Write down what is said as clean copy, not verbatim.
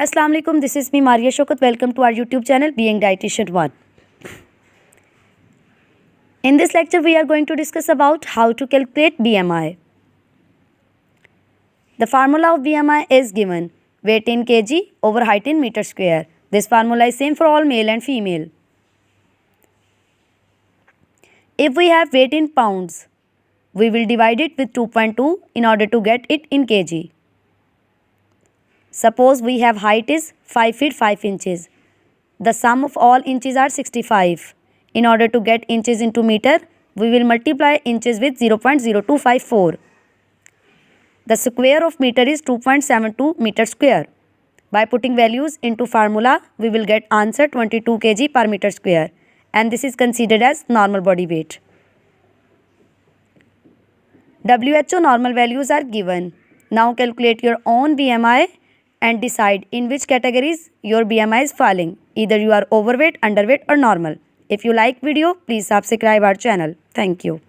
Assalamu alaikum, this is me Maria Shokat. Welcome to our YouTube channel Being Dietitian 1. In this lecture we are going to discuss about how to calculate BMI. The formula of BMI is given weight in kg over height in meter square. This formula is same for all male and female. If we have weight in pounds, we will divide it with 2.2 in order to get it in kg. Suppose we have height is 5 feet 5 inches. The sum of all inches are 65. In order to get inches into meter, we will multiply inches with 0.0254. The square of meter is 2.72 meter square. By putting values into formula, we will get answer 22 kg per meter square, and this is considered as normal body weight. WHO normal values are given. Now calculate your own BMI and decide in which categories your BMI is falling. Either you are overweight, underweight or normal. If you like video, please subscribe our channel. Thank you.